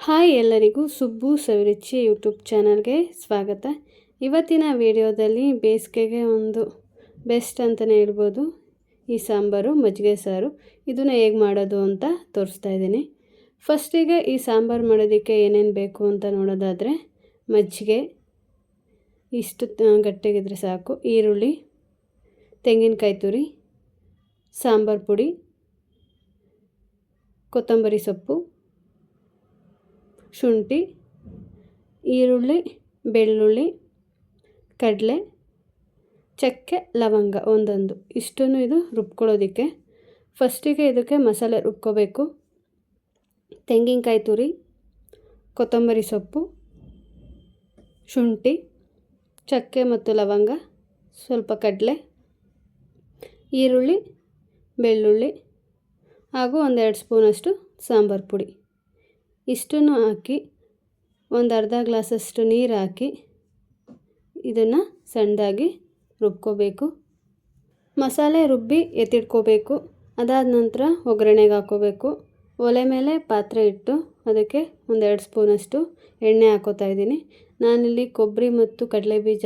Hi ಎಲ್ಲರಿಗೂ Subbu Saviruchi YouTube ಚಾನಲ್ಗೆ ಸ್ವಾಗತ. ಇವತ್ತಿನ ವಿಡಿಯೋದಲ್ಲಿ ಬೇಸಿಗೆಗೆ ಒಂದು ಬೆಸ್ಟ್ ಅಂತಲೇ ಹೇಳ್ಬೋದು ಈ ಸಾಂಬಾರು ಮಜ್ಜಿಗೆ ಸಾರು. ಇದನ್ನು ಹೇಗೆ ಮಾಡೋದು ಅಂತ ತೋರಿಸ್ತಾ ಇದ್ದೀನಿ. ಫಸ್ಟಿಗೆ ಈ ಸಾಂಬಾರು ಮಾಡೋದಕ್ಕೆ ಏನೇನು ಬೇಕು ಅಂತ ನೋಡೋದಾದರೆ, ಮಜ್ಜಿಗೆ ಇಷ್ಟು ಗಟ್ಟಿಗಿದ್ರೆ ಸಾಕು, ಈರುಳ್ಳಿ, ತೆಂಗಿನಕಾಯಿ ತುರಿ, ಸಾಂಬಾರು ಪುಡಿ, ಕೊತ್ತಂಬರಿ ಸೊಪ್ಪು, ಶುಂಠಿ, ಈರುಳ್ಳಿ, ಬೆಳ್ಳುಳ್ಳಿ, ಕಡಲೆ, ಚಕ್ಕೆ, ಲವಂಗ ಒಂದೊಂದು ಇಷ್ಟನ್ನು ಇದು ರುಬ್ಕೊಳ್ಳೋದಕ್ಕೆ. ಫಸ್ಟಿಗೆ ಇದಕ್ಕೆ ಮಸಾಲೆ ರುಬ್ಕೋಬೇಕು. ತೆಂಗಿನಕಾಯಿ ತುರಿ, ಕೊತ್ತಂಬರಿ ಸೊಪ್ಪು, ಶುಂಠಿ, ಚಕ್ಕೆ ಮತ್ತು ಲವಂಗ, ಸ್ವಲ್ಪ ಕಡಲೆ, ಈರುಳ್ಳಿ, ಬೆಳ್ಳುಳ್ಳಿ ಹಾಗೂ ಒಂದೆರಡು ಸ್ಪೂನಷ್ಟು ಸಾಂಬಾರು ಪುಡಿ ಇಷ್ಟನ್ನು ಹಾಕಿ ಒಂದು ಅರ್ಧ ಗ್ಲಾಸಷ್ಟು ನೀರು ಹಾಕಿ ಇದನ್ನು ಸಣ್ಣದಾಗಿ ರುಬ್ಕೋಬೇಕು. ಮಸಾಲೆ ರುಬ್ಬಿ ಎತ್ತಿಟ್ಕೋಬೇಕು. ಅದಾದ ನಂತರ ಒಗ್ಗರಣೆಗೆ ಹಾಕ್ಕೋಬೇಕು. ಒಲೆ ಮೇಲೆ ಪಾತ್ರೆ ಇಟ್ಟು ಅದಕ್ಕೆ ಒಂದೆರಡು ಸ್ಪೂನಷ್ಟು ಎಣ್ಣೆ ಹಾಕೋತಾ ಇದ್ದೀನಿ. ನಾನಿಲ್ಲಿ ಕೊಬ್ಬರಿ ಮತ್ತು ಕಡಲೆ ಬೀಜ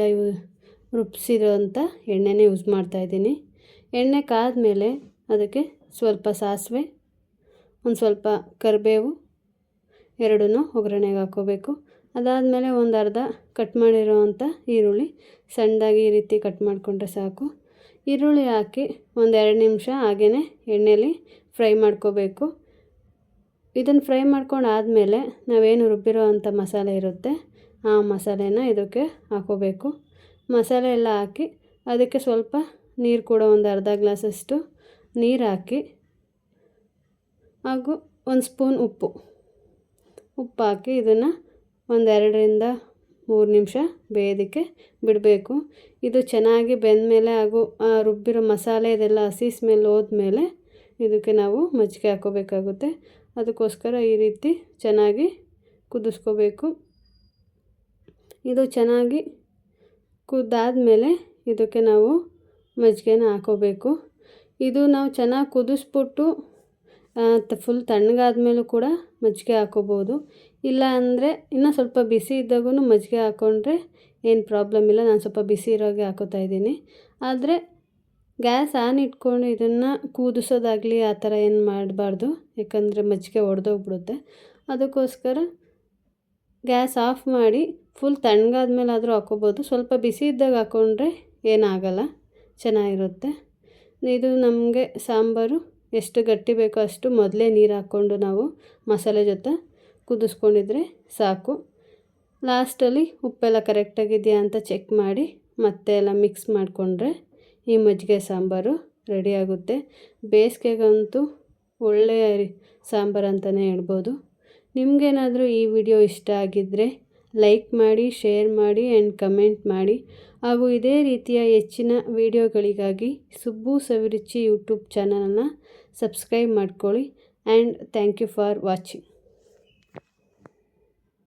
ರುಬ್ಸಿರೋಂಥ ಎಣ್ಣೆನೇ ಯೂಸ್ ಮಾಡ್ತಾಯಿದ್ದೀನಿ. ಎಣ್ಣೆ ಕಾದ್ಮೇಲೆ ಅದಕ್ಕೆ ಸ್ವಲ್ಪ ಸಾಸಿವೆ, ಒಂದು ಸ್ವಲ್ಪ ಕರಿಬೇವು ಎರಡನ್ನೂ ಒಗ್ಗರಣೆಗೆ ಹಾಕ್ಕೋಬೇಕು. ಅದಾದಮೇಲೆ ಒಂದು ಅರ್ಧ ಕಟ್ ಮಾಡಿರೋವಂಥ ಈರುಳ್ಳಿ ಸಣ್ಣದಾಗಿ ಈ ರೀತಿ ಕಟ್ ಮಾಡಿಕೊಂಡ್ರೆ ಸಾಕು. ಈರುಳ್ಳಿ ಹಾಕಿ ಒಂದೆರಡು ನಿಮಿಷ ಹಾಗೇ ಎಣ್ಣೆಯಲ್ಲಿ ಫ್ರೈ ಮಾಡ್ಕೋಬೇಕು. ಇದನ್ನು ಫ್ರೈ ಮಾಡ್ಕೊಂಡು ಆದಮೇಲೆ ನಾವೇನು ರುಬ್ಬಿರೋ ಅಂಥ ಮಸಾಲೆ ಇರುತ್ತೆ ಆ ಮಸಾಲೆನ ಇದಕ್ಕೆ ಹಾಕ್ಕೋಬೇಕು. ಮಸಾಲೆ ಎಲ್ಲ ಹಾಕಿ ಅದಕ್ಕೆ ಸ್ವಲ್ಪ ನೀರು ಕೂಡ ಒಂದು ಅರ್ಧ ಗ್ಲಾಸಷ್ಟು ನೀರು ಹಾಕಿ ಹಾಗೂ ಒಂದು ಸ್ಪೂನ್ ಉಪ್ಪು ಹಾಕಿ ಇದನ್ನು ಒಂದು 2-3 ನಿಮಿಷ ಬೇಯೋದಕ್ಕೆ ಬಿಡಬೇಕು. ಇದು ಚೆನ್ನಾಗಿ ಬೆಂದಮೇಲೆ ಹಾಗೂ ರುಬ್ಬಿರೋ ಮಸಾಲೆ ಇದೆಲ್ಲ ಹಸಿ ಸ್ಮೆಲ್ ಹೋದ್ಮೇಲೆ ಇದಕ್ಕೆ ನಾವು ಮಜ್ಜಿಗೆ ಹಾಕ್ಕೋಬೇಕಾಗುತ್ತೆ. ಅದಕ್ಕೋಸ್ಕರ ಈ ರೀತಿ ಚೆನ್ನಾಗಿ ಕುದಿಸ್ಕೋಬೇಕು. ಇದು ಚೆನ್ನಾಗಿ ಕುದ್ದಾದಮೇಲೆ ಇದಕ್ಕೆ ನಾವು ಮಜ್ಜಿಗೆನ ಹಾಕ್ಕೋಬೇಕು. ಇದು ನಾವು ಚೆನ್ನಾಗಿ ಕುದಿಸ್ಬಿಟ್ಟು ಫುಲ್ ತಣ್ಣಗಾದ್ಮೇಲೂ ಕೂಡ ಮಜ್ಜಿಗೆ ಹಾಕ್ಕೋಬೋದು. ಇಲ್ಲ ಅಂದರೆ ಇನ್ನೂ ಸ್ವಲ್ಪ ಬಿಸಿ ಇದ್ದಾಗೂ ಮಜ್ಜಿಗೆ ಹಾಕ್ಕೊಂಡ್ರೆ ಏನು ಪ್ರಾಬ್ಲಮ್ ಇಲ್ಲ. ನಾನು ಸ್ವಲ್ಪ ಬಿಸಿ ಇರೋಗೆ ಹಾಕೋತಾ ಇದ್ದೀನಿ. ಆದರೆ ಗ್ಯಾಸ್ ಆನ್ ಇಟ್ಕೊಂಡು ಇದನ್ನು ಕುದಿಸೋದಾಗಲಿ ಆ ಥರ ಏನು ಮಾಡಬಾರ್ದು, ಯಾಕಂದರೆ ಮಜ್ಜಿಗೆ ಒಡೆದೋಗ್ಬಿಡುತ್ತೆ. ಅದಕ್ಕೋಸ್ಕರ ಗ್ಯಾಸ್ ಆಫ್ ಮಾಡಿ ಫುಲ್ ತಣ್ಣಗಾದ್ಮೇಲೆ ಆದರೂ ಹಾಕ್ಕೋಬೋದು. ಸ್ವಲ್ಪ ಬಿಸಿ ಇದ್ದಾಗ ಹಾಕ್ಕೊಂಡ್ರೆ ಏನಾಗಲ್ಲ, ಚೆನ್ನಾಗಿರುತ್ತೆ. ಇದು ನಮಗೆ ಸಾಂಬಾರು ಎಷ್ಟು ಗಟ್ಟಿ ಬೇಕೋ ಅಷ್ಟು ಮೊದಲೇ ನೀರು ಹಾಕ್ಕೊಂಡು ನಾವು ಮಸಾಲೆ ಜೊತೆ ಕುದಿಸ್ಕೊಂಡಿದ್ರೆ ಸಾಕು. ಲಾಸ್ಟಲ್ಲಿ ಉಪ್ಪೆಲ್ಲ ಕರೆಕ್ಟಾಗಿದೆಯಾ ಅಂತ ಚೆಕ್ ಮಾಡಿ ಮತ್ತೆ ಎಲ್ಲ ಮಿಕ್ಸ್ ಮಾಡಿಕೊಂಡ್ರೆ ಈ ಮಜ್ಜಿಗೆ ಸಾಂಬಾರು ರೆಡಿಯಾಗುತ್ತೆ. ಬೇಸಿಗೆಗಂತೂ ಒಳ್ಳೆಯ ಸಾಂಬಾರು ಅಂತಲೇ ಹೇಳ್ಬೋದು. ನಿಮಗೇನಾದರೂ ಈ ವಿಡಿಯೋ ಇಷ್ಟ ಆಗಿದ್ದರೆ ಲೈಕ್ ಮಾಡಿ, ಶೇರ್ ಮಾಡಿ ಆ್ಯಂಡ್ ಕಮೆಂಟ್ ಮಾಡಿ. ಹಾಗೂ ಇದೇ ರೀತಿಯ ಹೆಚ್ಚಿನ ವಿಡಿಯೋಗಳಿಗಾಗಿ ಸುಬ್ಬು ಸವಿರುಚಿ ಯೂಟ್ಯೂಬ್ ಚಾನಲನ್ನು ಸಬ್ಸ್ಕ್ರೈಬ್ ಮಾಡ್ಕೊಳ್ಳಿ. And thank you for watching.